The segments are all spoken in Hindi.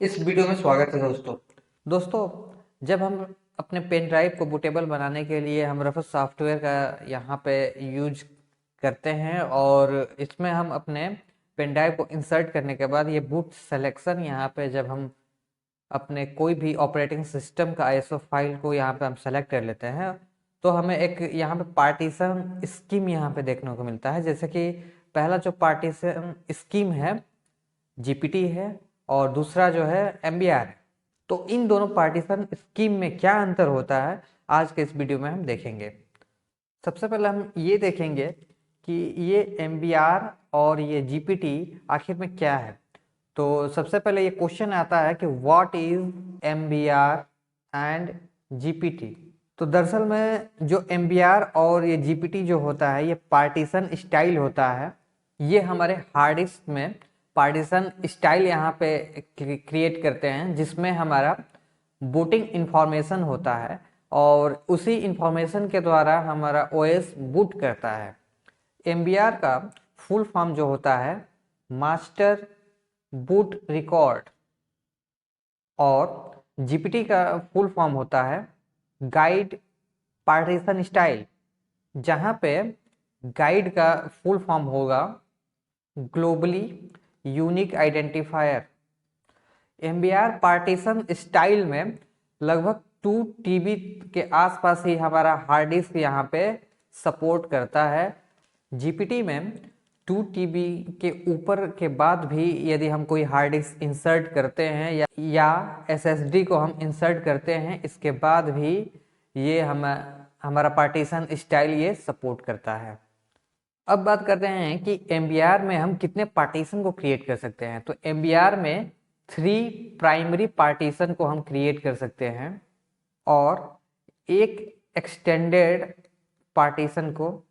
इस वीडियो में स्वागत है दोस्तों जब हम अपने पेन ड्राइव को बूटेबल बनाने के लिए हम रफस सॉफ्टवेयर का यहाँ पे यूज करते हैं और इसमें हम अपने पेन ड्राइव को इंसर्ट करने के बाद ये बूट सिलेक्शन यहाँ पे जब हम अपने कोई भी ऑपरेटिंग सिस्टम का आईएसओ फाइल को यहाँ पे हम सेलेक्ट कर लेते हैं तो हमें एक यहाँ पे पार्टीशन स्कीम यहाँ पे देखने को मिलता है। जैसे कि पहला जो पार्टीशन स्कीम है जीपीटी है और दूसरा जो है एमबीआर है। तो इन दोनों पार्टीशन स्कीम में क्या अंतर होता है आज के इस वीडियो में हम देखेंगे। सबसे पहले हम ये देखेंगे कि ये एमबीआर और ये जीपीटी आखिर में क्या है। तो सबसे पहले ये क्वेश्चन आता है कि what is MBR and GPT. तो दरअसल में जो एमबीआर और ये जीपीटी जो होता है ये पार्टीशन स्टाइल होता है। ये हमारे हार्ड डिस्क में पार्टीशन स्टाइल यहाँ पे क्रिएट करते हैं जिसमें हमारा बूटिंग इंफॉर्मेशन होता है और उसी इंफॉर्मेशन के द्वारा हमारा ओएस बूट करता है। एमबीआर का फुल फॉर्म जो होता है मास्टर बूट रिकॉर्ड और जीपीटी का फुल फॉर्म होता है गाइड पार्टीशन स्टाइल, जहाँ पे गाइड का फुल फॉर्म होगा globally unique identifier. MBR partition style में लगभग 2 टीबी के आसपास ही हमारा हार्ड डिस्क यहाँ पे सपोर्ट करता है। जीपीटी में 2 टीबी के ऊपर के बाद भी यदि हम कोई हार्ड डिस्क इंसर्ट करते हैं या एसएसडी को हम इंसर्ट करते हैं इसके बाद भी ये हमारा पार्टीशन स्टाइल ये सपोर्ट करता है। अब बात करते हैं कि एमबीआर में हम कितने पार्टीशन को क्रिएट कर सकते हैं। तो एमबीआर में 3 प्राइमरी पार्टीशन को हम क्रिएट कर सकते हैं और एक एक्सटेंडेड पार्टीशन को,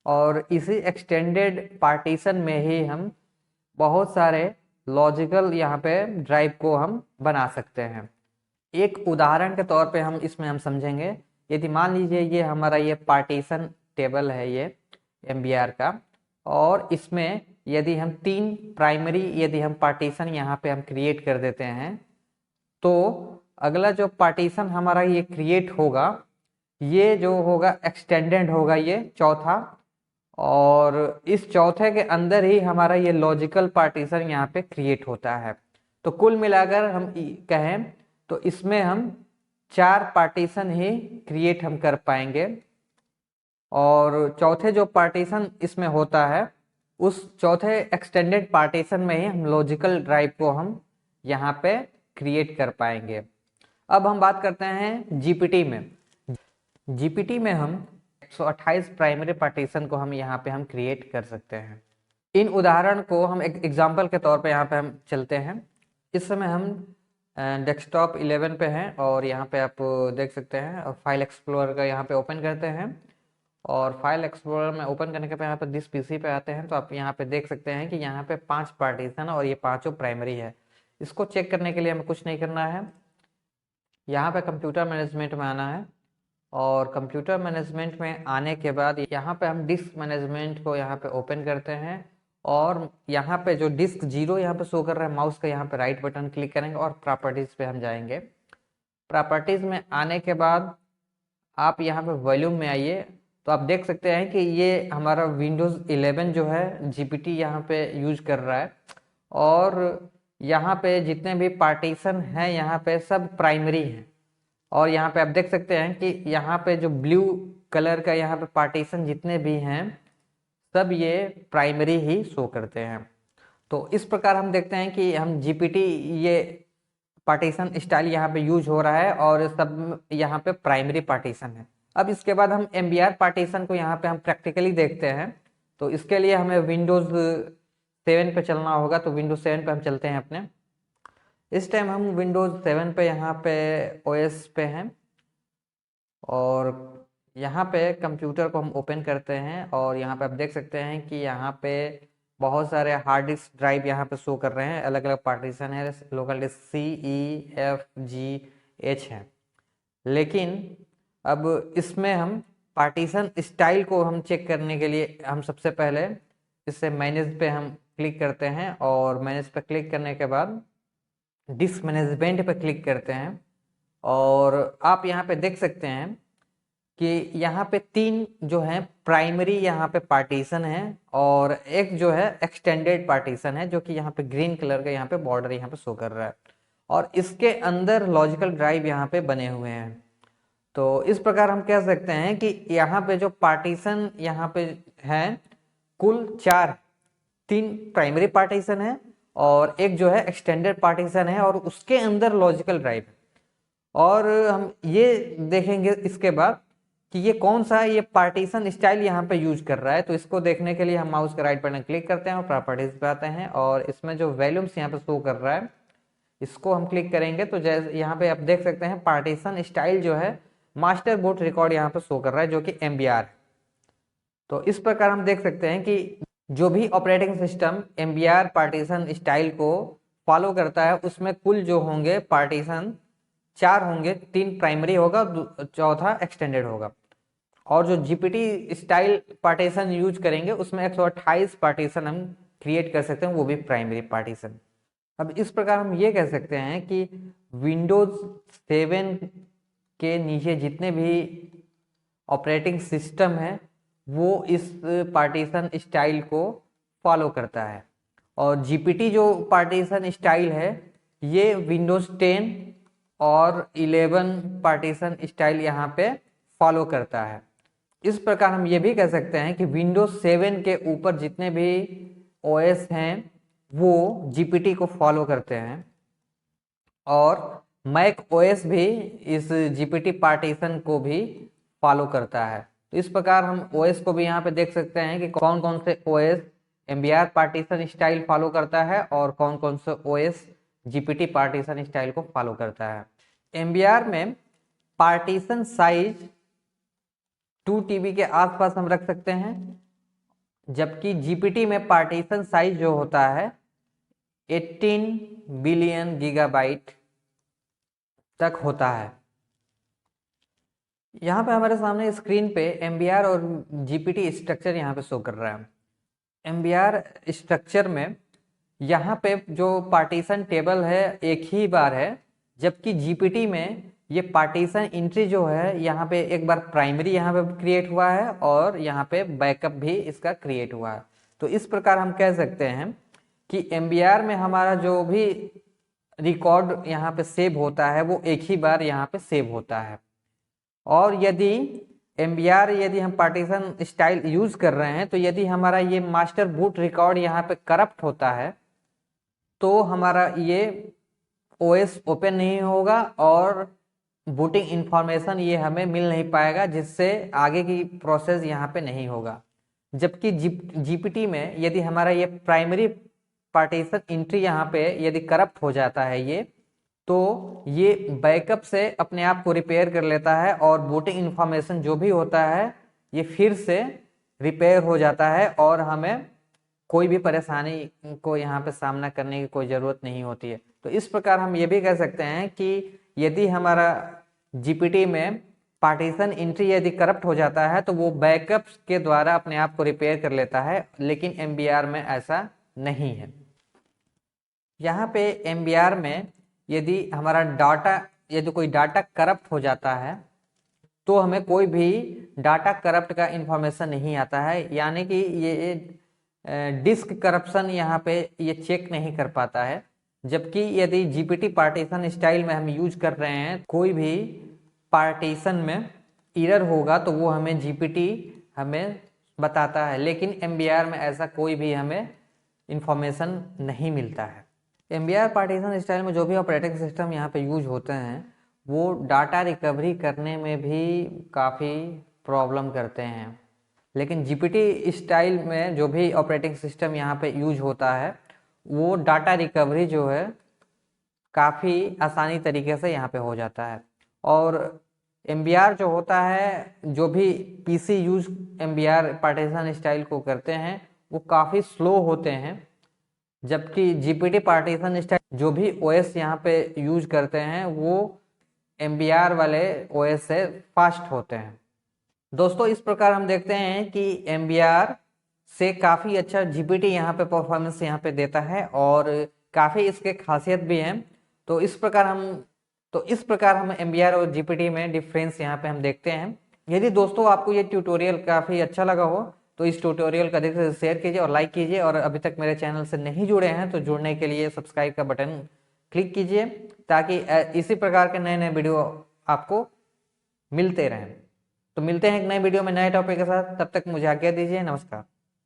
और इसी एक्सटेंडेड पार्टीशन में ही हम बहुत सारे लॉजिकल यहाँ पे ड्राइव को हम बना सकते हैं। एक उदाहरण के तौर पे हम इसमें हम समझेंगे। यदि मान लीजिए ये हमारा ये पार्टीशन टेबल है ये एमबीआर का, और इसमें यदि हम 3 प्राइमरी यदि हम पार्टीशन यहाँ पे हम क्रिएट कर देते हैं तो अगला जो पार्टीशन हमारा ये क्रिएट होगा ये जो होगा एक्सटेंडेड होगा ये चौथा, और इस चौथे के अंदर ही हमारा ये लॉजिकल पार्टीशन यहाँ पे क्रिएट होता है। तो कुल मिलाकर हम कहें तो इसमें हम 4 पार्टीशन ही क्रिएट हम कर पाएंगे और चौथे जो पार्टीशन इसमें होता है उस चौथे एक्सटेंडेड पार्टीशन में ही हम लॉजिकल ड्राइव को हम यहाँ पे क्रिएट कर पाएंगे। अब हम बात करते हैं जीपीटी में। जीपीटी में हम 128 प्राइमरी पार्टीशन को हम यहाँ पे हम क्रिएट कर सकते हैं। इन उदाहरण को हम एक एग्जाम्पल के तौर पे यहाँ पे हम चलते हैं। इस समय हम डेस्कटॉप 11 पे हैं और यहाँ पे आप देख सकते हैं और फाइल एक्सप्लोरर का यहाँ पे ओपन करते हैं और फाइल एक्सप्लोरर में ओपन करने के बाद यहाँ पे दिस पीसी पे आते हैं तो आप यहाँ पे देख सकते हैं कि यहाँ पे 5 पार्टीशन और ये पांचों प्राइमरी है। इसको चेक करने के लिए हमें कुछ नहीं करना है, यहाँ पे कंप्यूटर मैनेजमेंट में आना है और कंप्यूटर मैनेजमेंट में आने के बाद यहाँ पे हम डिस्क मैनेजमेंट को यहाँ पे ओपन करते हैं और यहाँ पे जो डिस्क 0 यहाँ पे शो कर रहा है माउस का यहाँ पे राइट बटन क्लिक करेंगे और प्रॉपर्टीज पे हम जाएंगे। प्रॉपर्टीज में आने के बाद आप यहाँ पे वॉल्यूम में आइए तो आप देख सकते हैं कि ये हमारा विंडोज़ 11 जो है जीपीटी यहाँ पे यूज कर रहा है और यहाँ पे जितने भी पार्टीशन हैं यहाँ पे सब प्राइमरी हैं और यहाँ पे आप देख सकते हैं कि यहाँ पे जो ब्लू कलर का यहाँ पे पार्टीशन जितने भी हैं सब ये प्राइमरी ही शो करते हैं। तो इस प्रकार हम देखते हैं कि हम जीपीटी ये पार्टीशन स्टाइल यहाँ पे यूज हो रहा है और सब यहाँ पे प्राइमरी पार्टीशन है। अब इसके बाद हम एमबीआर पार्टीशन को यहाँ पे हम प्रैक्टिकली देखते हैं। तो इसके लिए हमें विंडोज़ 7 पे चलना होगा। तो विंडोज 7 पे हम चलते हैं अपने। इस टाइम हम विंडोज़ 7 पे यहाँ पे ओएस पे हैं और यहाँ पे कंप्यूटर को हम ओपन करते हैं और यहाँ पे आप देख सकते हैं कि यहाँ पे बहुत सारे हार्ड डिस्क ड्राइव यहाँ पे शो कर रहे हैं। अलग अलग पार्टीशन है, लोकल डिस्क CEFGH है। लेकिन अब इसमें हम पार्टीशन स्टाइल को हम चेक करने के लिए हम सबसे पहले इससे मैनेज पे हम क्लिक करते हैं और मैनेज पे क्लिक करने के बाद डिस्क मैनेजमेंट पे क्लिक करते हैं और आप यहाँ पे देख सकते हैं कि यहाँ पे 3 जो है प्राइमरी यहाँ पे पार्टीशन है और एक जो है एक्सटेंडेड पार्टीशन है, जो कि यहाँ पे ग्रीन कलर का यहाँ पे बॉर्डर यहाँ पे शो कर रहा है और इसके अंदर लॉजिकल ड्राइव यहाँ पे बने हुए हैं। तो इस प्रकार हम कह सकते हैं कि यहाँ पे जो पार्टीशन यहाँ पे है कुल 4, 3 प्राइमरी पार्टीशन है और एक जो है एक्सटेंडेड पार्टीशन है और उसके अंदर लॉजिकल ड्राइव है। और हम ये देखेंगे इसके बाद कि ये कौन सा ये पार्टीशन स्टाइल यहाँ पे यूज कर रहा है। तो इसको देखने के लिए हम माउस के राइट बटन क्लिक करते हैं और प्रॉपर्टीज पे आते हैं और इसमें जो वॉल्यूम्स यहाँ पे शो कर रहा है इसको हम क्लिक करेंगे तो जैसे यहाँ पे आप देख सकते हैं पार्टीशन स्टाइल जो है मास्टर बूट रिकॉर्ड यहाँ पे शो कर रहा है जो कि MBR है। तो इस प्रकार हम देख सकते हैं कि जो भी operating system MBR partition style को फॉलो करता है उसमें कुल जो होंगे पार्टीशन 4 होंगे, 3 प्राइमरी होगा, चौथा एक्सटेंडेड होगा। और जो GPT स्टाइल पार्टीशन यूज करेंगे उसमें 128 पार्टीशन हम क्रिएट कर सकते हैं, वो भी प्राइमरी पार्टीशन। अब इस प्रकार हम ये कह सकते हैं कि विंडोज 7 के नीचे जितने भी ऑपरेटिंग सिस्टम है वो इस पार्टीशन स्टाइल को फॉलो करता है और GPT जो पार्टीशन स्टाइल है ये विंडोज 10 और 11 पार्टीशन स्टाइल यहाँ पे फॉलो करता है। इस प्रकार हम ये भी कह सकते हैं कि विंडोज 7 के ऊपर जितने भी OS हैं वो GPT को फॉलो करते हैं और मैक OS भी इस GPT पार्टीशन को भी फॉलो करता है। तो इस प्रकार हम OS को भी यहाँ पे देख सकते हैं कि कौन कौन से OS MBR partition style follow करता है और कौन कौन से OS GPT पार्टीशन स्टाइल को फॉलो करता है। MBR में पार्टीशन साइज 2 TB के आसपास हम रख सकते हैं, जबकि GPT में पार्टीशन साइज जो होता है 18 बिलियन गीगाबाइट तक होता है। यहाँ पे हमारे सामने स्क्रीन पे MBR और GPT स्ट्रक्चर यहाँ पे शो कर रहा है। MBR स्ट्रक्चर में यहाँ पे जो पार्टीशन टेबल है एक ही बार है, जबकि GPT में ये पार्टीशन एंट्री जो है यहाँ पे एक बार प्राइमरी यहाँ पे क्रिएट हुआ है और यहाँ पे बैकअप भी इसका क्रिएट हुआ है। तो इस प्रकार हम कह सकते हैं कि MBR में हमारा जो भी रिकॉर्ड यहाँ पे सेव होता है वो एक ही बार यहाँ पे सेव होता है। और यदि MBR यदि हम पार्टीशन स्टाइल यूज कर रहे हैं तो यदि हमारा ये मास्टर बूट रिकॉर्ड यहाँ पे करप्ट होता है तो हमारा ये OS ओपन नहीं होगा और बूटिंग इंफॉर्मेशन ये हमें मिल नहीं पाएगा, जिससे आगे की प्रोसेस यहाँ पे नहीं होगा। जबकि GPT में यदि हमारा ये प्राइमरी पार्टीशन एंट्री यहाँ पे यदि करप्ट हो जाता है ये, तो ये बैकअप से अपने आप को रिपेयर कर लेता है और बूटिंग इंफॉर्मेशन जो भी होता है ये फिर से रिपेयर हो जाता है और हमें कोई भी परेशानी को यहाँ पे सामना करने की कोई ज़रूरत नहीं होती है। तो इस प्रकार हम ये भी कह सकते हैं कि यदि हमारा GPT में पार्टीशन एंट्री यदि करप्ट हो जाता है तो वो बैकअप के द्वारा अपने आप को रिपेयर कर लेता है, लेकिन MBR में ऐसा नहीं है। यहाँ पे MBR में यदि हमारा डाटा यदि कोई डाटा करप्ट हो जाता है तो हमें कोई भी डाटा करप्ट का इंफॉर्मेशन नहीं आता है, यानी कि ये डिस्क करप्शन यहाँ पे ये चेक नहीं कर पाता है। जबकि यदि GPT पार्टीशन स्टाइल में हम यूज कर रहे हैं कोई भी पार्टीशन में एरर होगा तो वो हमें GPT हमें बताता है, लेकिन MBR में ऐसा कोई भी हमें इंफॉर्मेशन नहीं मिलता है। MBR पार्टीशन स्टाइल में जो भी ऑपरेटिंग सिस्टम यहाँ पे यूज होते हैं वो डाटा रिकवरी करने में भी काफ़ी प्रॉब्लम करते हैं, लेकिन GPT स्टाइल में जो भी ऑपरेटिंग सिस्टम यहाँ पे यूज होता है वो डाटा रिकवरी जो है काफ़ी आसानी तरीके से यहाँ पे हो जाता है। और MBR जो होता है जो भी PC use MBR partition style को करते हैं वो काफ़ी स्लो होते हैं, जबकि GPT पार्टीशन स्टाइल जो भी OS यहाँ पे यूज करते हैं वो MBR वाले OS से फास्ट होते हैं। दोस्तों इस प्रकार हम देखते हैं कि MBR से काफ़ी अच्छा GPT यहाँ पे परफॉर्मेंस यहाँ पे देता है और काफ़ी इसके खासियत भी हैं। तो इस प्रकार हम MBR और GPT में डिफरेंस यहाँ पे हम देखते हैं। यदि दोस्तों आपको ये ट्यूटोरियल काफ़ी अच्छा लगा हो तो इस ट्यूटोरियल का अधिक से शेयर कीजिए और लाइक कीजिए, और अभी तक मेरे चैनल से नहीं जुड़े हैं तो जुड़ने के लिए सब्सक्राइब का बटन क्लिक कीजिए, ताकि इसी प्रकार के नए नए वीडियो आपको मिलते रहें। तो मिलते हैं एक नए वीडियो में नए टॉपिक के साथ, तब तक मुझे आज्ञा दीजिए। नमस्कार।